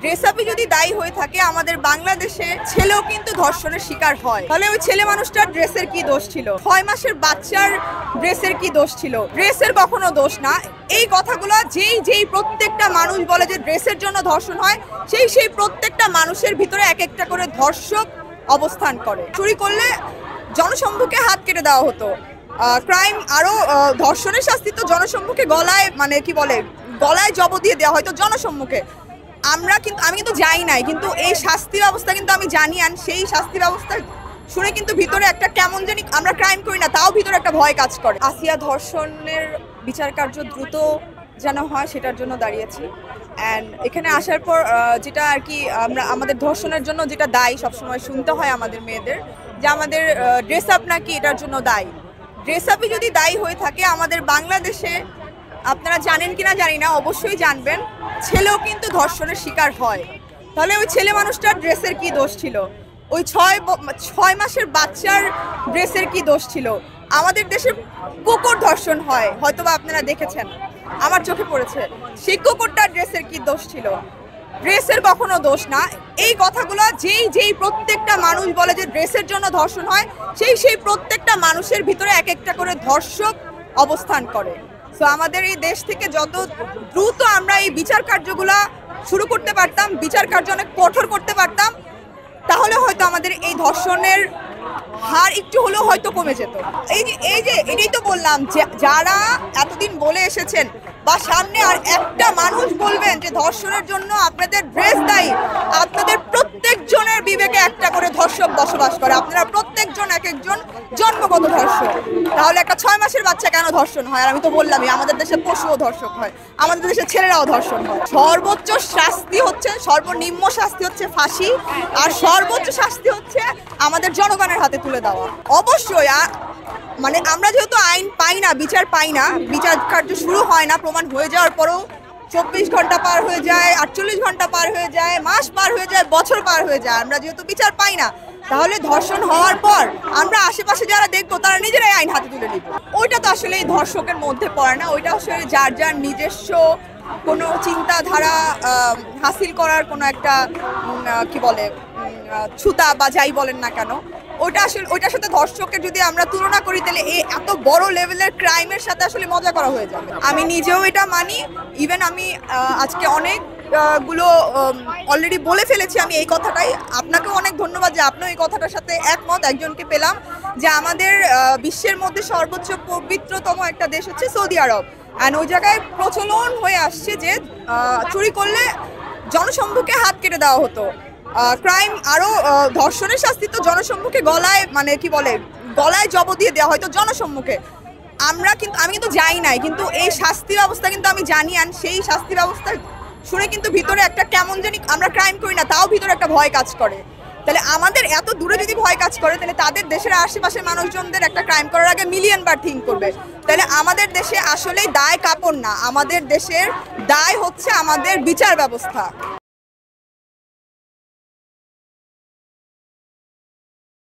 Dress আপই যদি দায়ী হয়ে থাকে আমাদের বাংলাদেশে ছেলেও কিন্তু ধর্ষণের শিকার হয়, তাহলে ওই ছেলে মানুষটার ড্রেসের কি দোষ ছিল? 6 মাসের বাচ্চার ড্রেসের কি দোষ ছিল? ড্রেসের কখনো দোষ না। এই কথাগুলো যেই প্রত্যেকটা মানুষ বলে যে ড্রেসের জন্য ধর্ষণ হয়, সেই প্রত্যেকটা মানুষের ভিতরে এক একটা করে ধর্ষক অবস্থান করে। চুরি করলে জনসম্মুখে হাত কেটে দেওয়া হতো। ক্রাইম আরো ধর্ষণের শাস্তি তো জনসম্মুখে গলায় গলায় জব দিয়ে দেওয়া হয়তো জনসম্মুখে। আমি কিন্তু যাই নাই, কিন্তু এই শাস্তি ব্যবস্থা কিন্তু আমি জানি। আর সেই শাস্তি ব্যবস্থা শুনে কিন্তু ভিতরে একটা কেমন জানি, আমরা ক্রাইম করি না তাও ভিতরে একটা ভয় কাজ করে। আসিয়া ধর্ষণের বিচার কার্য দ্রুত যেন হয় সেটার জন্য দাঁড়িয়েছি। অ্যান্ড এখানে আসার পর যেটা আর কি আমাদের ধর্ষণের জন্য যেটা দায়ী সবসময় শুনতে হয় আমাদের মেয়েদের, যে আমাদের ড্রেস আপ নাকি এটার জন্য দায়ী। ড্রেস আপই যদি দায়ী হয়ে থাকে আমাদের বাংলাদেশে, আপনারা জানেন কিনা জানি না, অবশ্যই জানবেন, ছেলেও কিন্তু ধর্ষণের শিকার হয়। তাহলে ওই ছেলে মানুষটার ড্রেসের কি দোষ ছিল? ওই 6 মাসের বাচ্চার ড্রেসের কি দোষ ছিল? আমাদের দেশে কুকুর ধর্ষণ হয়, হয়তোবা আপনারা দেখেছেন, আমার চোখে পড়েছে। সেই কুকুরটার ড্রেসের কি দোষ ছিল? ড্রেসের কখনো দোষ না। এই কথাগুলো যেই প্রত্যেকটা মানুষ বলে যে ড্রেসের জন্য ধর্ষণ হয়, সেই প্রত্যেকটা মানুষের ভিতরে এক একটা করে ধর্ষক অবস্থান করে। সো আমাদের এই দেশ থেকে যত দ্রুত আমরা এই বিচার কার্যগুলা শুরু করতে পারতাম, বিচার কার্য অনেক কঠোর করতে পারতাম, তাহলে হয়তো আমাদের এই ধর্ষণের হার একটু হলেও হয়তো কমে যেত। এটাই তো বললাম, যে যারা এতদিন বলে এসেছেন বা সামনে আর একটা মানুষ বলবেন যে ধর্ষণের জন্য আপনাদের ড্রেস দায়ী, আপনাদের প্রত্যেকজনের বিবেকে একটা করে ধর্ষক বসবাস করে। আপনারা প্রত্যেকজন এক একজন জন্মগত ধর্ষক। তাহলে একটা 6 মাসের বাচ্চা কেন ধর্ষণ হয়? আর আমি তো বললামই, আমাদের দেশে পশুও ধর্ষক হয়, আমাদের দেশে ছেলেরাও ধর্ষণ হয়। সর্বোচ্চ শাস্তি হচ্ছে, সর্বনিম্ন শাস্তি হচ্ছে ফাঁসি, আর সর্বোচ্চ শাস্তি হচ্ছে আমাদের জনগণের হাতে তুলে দেওয়া। অবশ্যই আমরা যেহেতু আইন পাই না, বিচার পাই না, বিচার কার্য শুরু হয় না, প্রমাণ হয়ে যাওয়ার পরেও 24 ঘন্টা পার হয়ে যায়, 48 ঘন্টা পার হয়ে যায়, মাস পার হয়ে যায়, বছর পার হয়ে যায়, আমরা যেহেতু বিচার পাই না, তাহলে ধর্ষণ হওয়ার পর আমরা আশেপাশে যারা দেখবো তারা নিজেরাই আইন হাতে তুলে নিব। ওইটা তো আসলে এই ধর্ষকের মধ্যে পড়ে না, ওইটা আসলে যার নিজস্ব কোনো চিন্তাধারা হাসিল করার কোনো একটা ছুতা বা যাই বলেন না কেন, ওইটার সাথে ধর্ষকের যদি আমরা তুলনা করি, তাহলে এত বড় লেভেলের ক্রাইমের সাথে আসলে মজা করা হয়ে যাবে। আমি নিজেও এটা মানি। ইভেন আমি আজকে অনেকগুলো অলরেডি বলে ফেলেছি আমি এই কথাটাই। আপনাকেও অনেক ধন্যবাদ যে আপনিও এই কথাটার সাথে একমত। একজনকে পেলাম যে আমাদের বিশ্বের মধ্যে সর্বোচ্চ পবিত্রতম একটা দেশ হচ্ছে সৌদি আরব, অ্যান্ড ওই জায়গায় প্রচলন হয়ে আসছে যে চুরি করলে জনসম্মুখে হাত কেটে দেওয়া হতো। ক্রাইম আরো ধর্ষণের শাস্তি তো জনসম্মুখে গলায় গলায় জব দিয়ে দেওয়া হয়তো জনসম্মুখে। আমি কিন্তু যাই নাই, কিন্তু এই শাস্তি ব্যবস্থা কিন্তু আমি জানি। আর সেই শাস্তি ব্যবস্থা শুনে কিন্তু ভিতরে একটা কেমন জানি, আমরা ক্রাইম করি না তাও ভিতরে একটা ভয় কাজ করে। তাহলে আমাদের এত দূরে যদি ভয় কাজ করে, তাহলে তাদের দেশের আশেপাশের মানুষজনদের একটা ক্রাইম করার আগে মিলিয়ন বার থিঙ্ক করবে। তাহলে আমাদের দেশে আসলেই দায় কাপড় না, আমাদের দেশের দায় হচ্ছে আমাদের বিচার ব্যবস্থা।